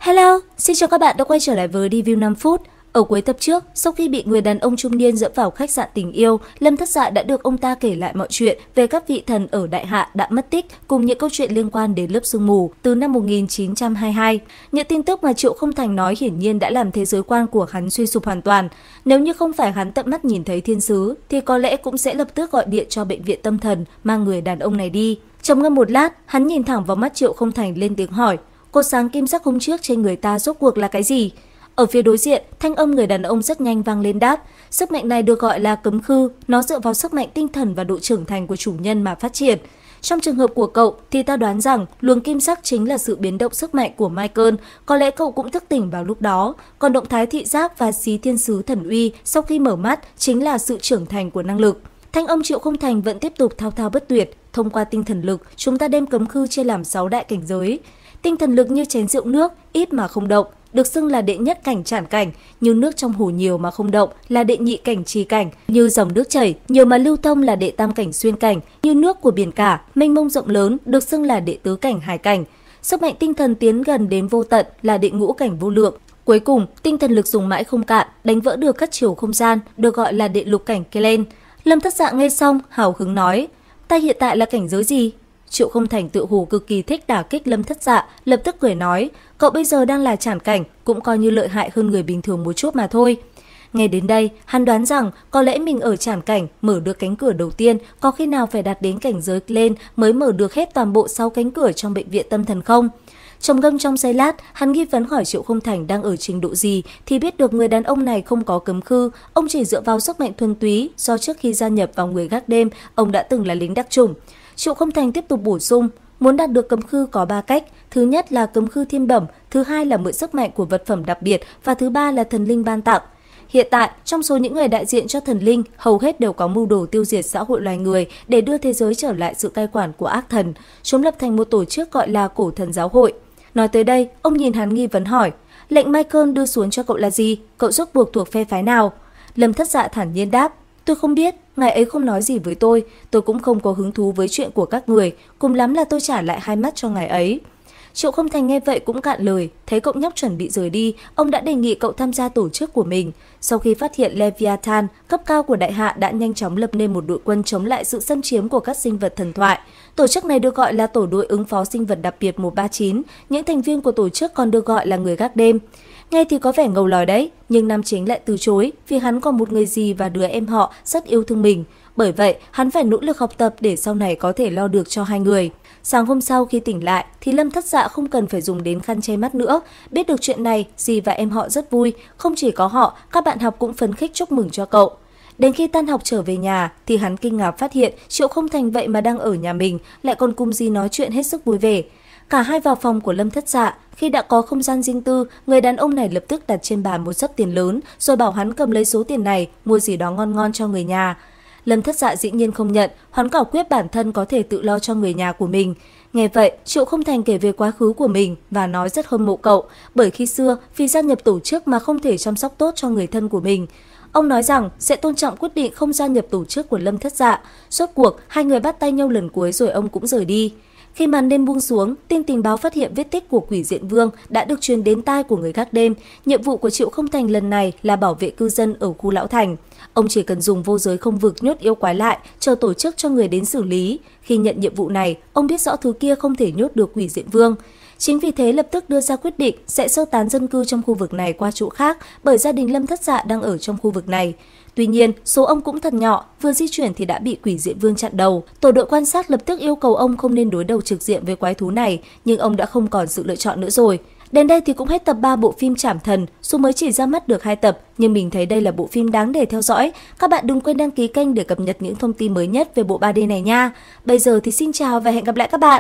Hello, xin chào các bạn đã quay trở lại với review 5 phút. Ở cuối tập trước, sau khi bị người đàn ông trung niên dẫn vào khách sạn tình yêu, Lâm Thất Dạ đã được ông ta kể lại mọi chuyện về các vị thần ở Đại Hạ đã mất tích cùng những câu chuyện liên quan đến lớp sương mù từ năm 1922. Những tin tức mà Triệu Không Thành nói hiển nhiên đã làm thế giới quan của hắn suy sụp hoàn toàn. Nếu như không phải hắn tận mắt nhìn thấy thiên sứ, thì có lẽ cũng sẽ lập tức gọi điện cho bệnh viện tâm thần mang người đàn ông này đi. Trầm ngâm một lát, hắn nhìn thẳng vào mắt Triệu Không Thành lên tiếng hỏi: cột sáng kim sắc hôm trước trên người ta rốt cuộc là cái gì? Ở phía đối diện, thanh âm người đàn ông rất nhanh vang lên đáp: sức mạnh này được gọi là cấm khư, nó dựa vào sức mạnh tinh thần và độ trưởng thành của chủ nhân mà phát triển. Trong trường hợp của cậu thì ta đoán rằng luồng kim sắc chính là sự biến động sức mạnh của Michael, có lẽ cậu cũng thức tỉnh vào lúc đó, còn động thái thị giác và xí thiên sứ thần uy sau khi mở mắt chính là sự trưởng thành của năng lực. Thanh âm Triệu Không Thành vẫn tiếp tục thao thao bất tuyệt: thông qua tinh thần lực, chúng ta đem cấm khư chia làm 6 đại cảnh giới. Tinh thần lực như chén rượu nước, ít mà không động, được xưng là đệ nhất cảnh trản cảnh, như nước trong hồ nhiều mà không động là đệ nhị cảnh trì cảnh, như dòng nước chảy nhiều mà lưu thông là đệ tam cảnh xuyên cảnh, như nước của biển cả mênh mông rộng lớn được xưng là đệ tứ cảnh hải cảnh. Sức mạnh tinh thần tiến gần đến vô tận là đệ ngũ cảnh vô lượng. Cuối cùng, tinh thần lực dùng mãi không cạn, đánh vỡ được các chiều không gian, được gọi là đệ lục cảnh Kelen. Lâm Thất Dạ nghe xong hào hứng nói: ta hiện tại là cảnh giới gì? Triệu Không Thành tự hồ cực kỳ thích đả kích Lâm Thất Dạ, lập tức cười nói: cậu bây giờ đang là trản cảnh, cũng coi như lợi hại hơn người bình thường một chút mà thôi. Nghe đến đây, hắn đoán rằng có lẽ mình ở trản cảnh mở được cánh cửa đầu tiên, có khi nào phải đạt đến cảnh giới lên mới mở được hết toàn bộ 6 cánh cửa trong bệnh viện tâm thần không? Trầm ngâm trong giây lát, hắn nghi vấn hỏi Triệu Không Thành đang ở trình độ gì thì biết được người đàn ông này không có cấm khư, ông chỉ dựa vào sức mạnh thuần túy do trước khi gia nhập vào người gác đêm, ông đã từng là lính đặc chủng. Triệu Không Thành tiếp tục bổ sung: muốn đạt được cấm khư có 3 cách, thứ nhất là cấm khư thiên bẩm, thứ hai là mượn sức mạnh của vật phẩm đặc biệt và thứ ba là thần linh ban tặng. Hiện tại, trong số những người đại diện cho thần linh, hầu hết đều có mưu đồ tiêu diệt xã hội loài người để đưa thế giới trở lại sự cai quản của ác thần. Chúng lập thành một tổ chức gọi là Cổ Thần Giáo hội. Nói tới đây, ông nhìn hắn nghi vấn hỏi: lệnh Michael đưa xuống cho cậu là gì? Cậu rốt cuộc thuộc phe phái nào? Lâm Thất Dạ thản nhiên đáp: tôi không biết, ngài ấy không nói gì với tôi cũng không có hứng thú với chuyện của các người, cùng lắm là tôi trả lại 2 mắt cho ngài ấy. Triệu Không Thành nghe vậy cũng cạn lời, thấy cậu nhóc chuẩn bị rời đi, ông đã đề nghị cậu tham gia tổ chức của mình. Sau khi phát hiện Leviathan, cấp cao của Đại Hạ đã nhanh chóng lập nên một đội quân chống lại sự xâm chiếm của các sinh vật thần thoại. Tổ chức này được gọi là Tổ đội ứng phó sinh vật đặc biệt 139, những thành viên của tổ chức còn được gọi là người gác đêm. Nghe thì có vẻ ngầu lòi đấy, nhưng nam chính lại từ chối vì hắn còn một người dì và đứa em họ rất yêu thương mình. Bởi vậy, hắn phải nỗ lực học tập để sau này có thể lo được cho hai người. Sáng hôm sau khi tỉnh lại thì Lâm Thất Dạ không cần phải dùng đến khăn che mắt nữa. Biết được chuyện này, dì và em họ rất vui, không chỉ có họ, các bạn học cũng phấn khích chúc mừng cho cậu. Đến khi tan học trở về nhà thì hắn kinh ngạc phát hiện Triệu Không Thành vậy mà đang ở nhà mình, lại còn cùng dì nói chuyện hết sức vui vẻ. Cả hai vào phòng của Lâm Thất Dạ, khi đã có không gian riêng tư, người đàn ông này lập tức đặt trên bàn một xấp tiền lớn, rồi bảo hắn cầm lấy số tiền này mua gì đó ngon ngon cho người nhà. Lâm Thất Dạ dĩ nhiên không nhận, hắn quả quyết bản thân có thể tự lo cho người nhà của mình. Nghe vậy, Triệu Không Thành kể về quá khứ của mình và nói rất hâm mộ cậu, bởi khi xưa vì gia nhập tổ chức mà không thể chăm sóc tốt cho người thân của mình. Ông nói rằng sẽ tôn trọng quyết định không gia nhập tổ chức của Lâm Thất Dạ. Rốt cuộc, hai người bắt tay nhau lần cuối rồi ông cũng rời đi. Khi màn đêm buông xuống, tin tình báo phát hiện vết tích của Quỷ Diện Vương đã được truyền đến tai của người gác đêm. Nhiệm vụ của Triệu Không Thành lần này là bảo vệ cư dân ở khu Lão Thành. Ông chỉ cần dùng vô giới không vực nhốt yêu quái lại, chờ tổ chức cho người đến xử lý. Khi nhận nhiệm vụ này, ông biết rõ thứ kia không thể nhốt được Quỷ Diện Vương. Chính vì thế lập tức đưa ra quyết định sẽ sơ tán dân cư trong khu vực này qua chỗ khác, bởi gia đình Lâm Thất Dạ đang ở trong khu vực này. Tuy nhiên, số ông cũng thật nhỏ, vừa di chuyển thì đã bị Quỷ Diện Vương chặn đầu. Tổ đội quan sát lập tức yêu cầu ông không nên đối đầu trực diện với quái thú này, nhưng ông đã không còn sự lựa chọn nữa rồi. Đến đây thì cũng hết tập 3 bộ phim Trảm Thần, dù mới chỉ ra mắt được 2 tập, nhưng mình thấy đây là bộ phim đáng để theo dõi. Các bạn đừng quên đăng ký kênh để cập nhật những thông tin mới nhất về bộ 3D này nha. Bây giờ thì xin chào và hẹn gặp lại các bạn.